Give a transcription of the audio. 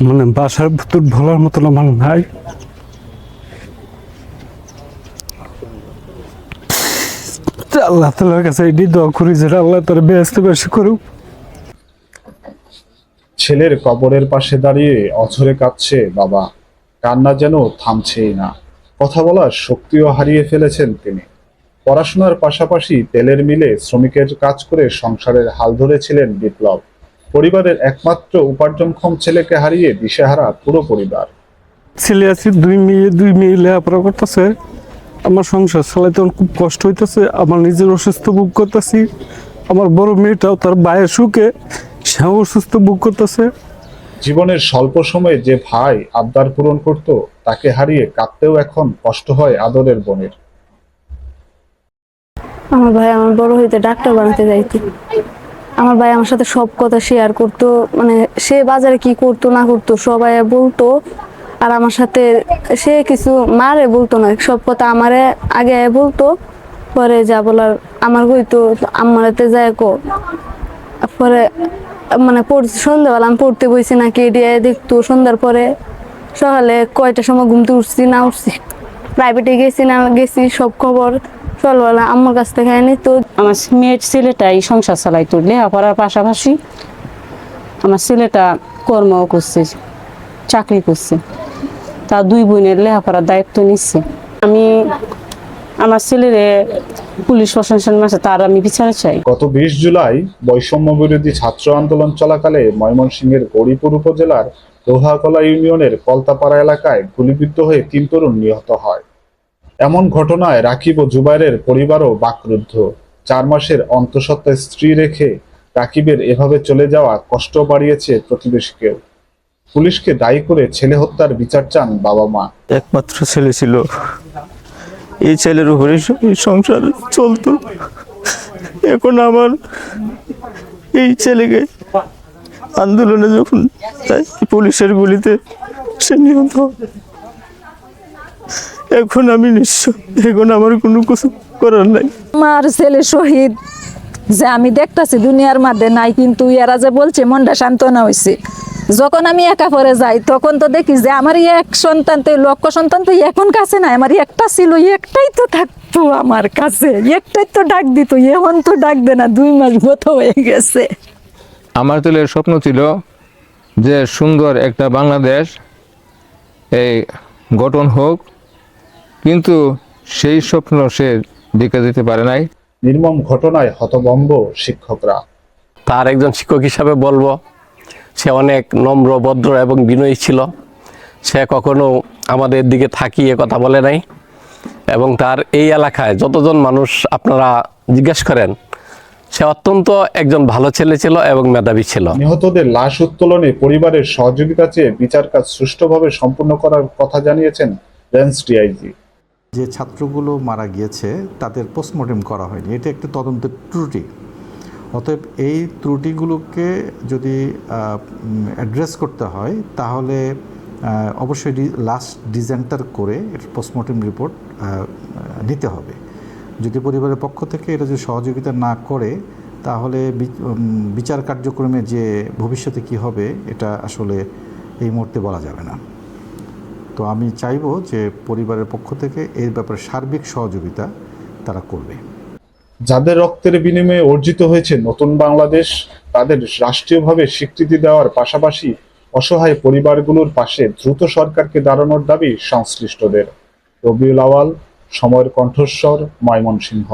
মানে বাসার ভিতর বলার মতন আমার নাই। আল্লাহ তাআলার কাছে এটি দোয়া করি যে আল্লাহ তার বেহেশত বাসী করুক। ছেলের কবরের পাশে দাঁড়িয়ে অঝরে কাঁদছে বাবা, কান্না যেন থামছেই না। কথা বলার শক্তিও হারিয়ে ফেলেছেন তিনি। পড়াশোনার পাশাপাশি তেলের মিলে শ্রমিকের কাজ করে সংসারের হাল ধরেছিলেন বিপ্লব। পরিবারের একমাত্র উপার্জনক্ষম ছেলেকে হারিয়ে দিশেহারা পুরো পরিবার। ছেলে আছে, দুই মেয়ে লেখাপড়া করতেছে। আমার সংসার চালাইতে খুব কষ্ট হইতেছে। আমার নিজের অসুস্থ ভোগ করতেছি। আমার বড় মেয়েটাও তার ভাইয়ের সুখে সেও অসুস্থ ভোগ করতেছে। জীবনের স্বল্প সময়ে যে ভাই আবদার পূরণ করত, তাকে হারিয়ে কাঁদতেও এখন কষ্ট হয় আদরের বোনের। আমার ভাই আমার বড় হইতে ডাক্তার বানাতে যাইতো। আমার ভাই আমার সাথে সব কথা শেয়ার করতো, মানে সে বাজারে কি করতো না করতো সবাই বলতো। আর আমার সাথে সে কিছু মারে বলতো না, সব কথা আমারে আগে বলতো, পরে যা বলার আমার কইতো আমারতে যায় কো। পরে মানে সন্ধ্যাবেলা আমি পড়তে বইছি নাকি এডিয়ে দেখতো। সন্ধ্যার পরে সকালে কয়টার সময় ঘুমতে উঠছি না উঠছি, প্রাইভেটে গেছি না গেছি, সব খবর সকালবেলা আমার কাছ থেকে নিত। আমার মেয়ের ছেলেটাই সংসার চালাইতো লেখাপড়ার পাশাপাশি। আমার ছেলেটা কর্মও করছে, চাকরি করছে, তার দুই বোনের লেখাপড়ার দায়িত্ব নিচ্ছে। আমি আমার ছেলের পুলিশ প্রশাসন মাসে তার আমি বিচার চাই। গত 20 জুলাই বৈষম্য বিরোধী ছাত্র আন্দোলন চলাকালে ময়মনসিংহের গৌরীপুর উপজেলার লোহাগলা ইউনিয়নের কলতাপাড়া এলাকায় গুলিবিদ্ধ হয়ে 3 তরুণ নিহত হয়। এমন ঘটনায় রাকিব ও জুবাইরের পরিবারও বাকরুদ্ধ। 4 মাসের অন্তঃসত্ত্বা স্ত্রী রেখে রাকিবের এভাবে চলে যাওয়া কষ্ট বাড়িয়েছে প্রতিবেশীকেও। পুলিশকে দায়ী করে ছেলে হত্যার বিচার চান বাবা মা। একমাত্র ছেলে ছিল, এই ছেলের উপরে সংসার চলতো। এখন আমার এই ছেলেকে আন্দোলনে যখন পুলিশের গুলিতে সে নিহত, এখন আমি নিঃস্ব। এখন আমার কোনো কিছু করার নাই। আমার ছেলে শহীদ যে আমি দেখতাছি দুনিয়ার মধ্যে নাই, কিন্তু এরা যে বলছে মনটা সান্ত্বনা হয়েছে। যখন আমি একা পরে যাই তখন তো দেখি যে আমার এক সন্তান তো, লক্ষ্য সন্তান তো এখন কাছে নাই। আমার একটা ছিল, একটাই তো থাকতো আমার কাছে, একটাই তো ডাক দিত। এখন তো ডাক দে না, 2 মাস গত হয়ে গেছে। আমার ছেলের স্বপ্ন ছিল যে সুন্দর একটা বাংলাদেশ এই গঠন হোক, কিন্তু সেই স্বপ্ন সে দেখে যেতে পারে নাই। নির্মম ঘটনায় হতভম্ব শিক্ষকরা। তার একজন শিক্ষক হিসাবে বলবো, সে অনেক নম্র, ভদ্র এবং বিনয়ী ছিল। সে কখনো আমাদের দিকে তাকিয়ে কথা বলে নাই, এবং তার এই এলাকায় যতজন মানুষ আপনারা জিজ্ঞেস করেন, সে অত্যন্ত একজন ভালো ছেলে ছিল এবং মেধাবী ছিল। নিহতদের লাশ উত্তোলনে পরিবারের সহযোগিতা চেয়ে বিচার কাজ সুষ্ঠুভাবে সম্পূর্ণ করার কথা জানিয়েছেন রেঞ্জ ডিআইজি। যে ছাত্রগুলো মারা গিয়েছে তাদের পোস্টমর্টেম করা হয়নি, এটা একটা তদন্তের ত্রুটি। অতএব এই ত্রুটিগুলোকে যদি অ্যাড্রেস করতে হয় তাহলে অবশ্যই লাস্ট ডিসেন্টার করে পোস্টমর্টেম রিপোর্ট নিতে হবে। যদি পরিবারের পক্ষ থেকে এটা যদি সহযোগিতা না করে তাহলে বিচার কার্যক্রমে যে ভবিষ্যতে কি হবে এটা আসলে এই মুহূর্তে বলা যাবে না। তো আমি চাইবো যে পরিবারের পক্ষ থেকে এর ব্যাপারে সার্বিক সহযোগিতা তারা করবে। যাদের রক্তের বিনিময়ে অর্জিত হয়েছে নতুন বাংলাদেশ, তাদের রাষ্ট্রীয়ভাবে স্বীকৃতি দেওয়ার পাশাপাশি অসহায় পরিবারগুলোর পাশে দ্রুত সরকারকে দাঁড়ানোর দাবি সংশ্লিষ্টদের। রবিউল আওয়াল, সময়ের কণ্ঠস্বর, ময়মনসিংহ।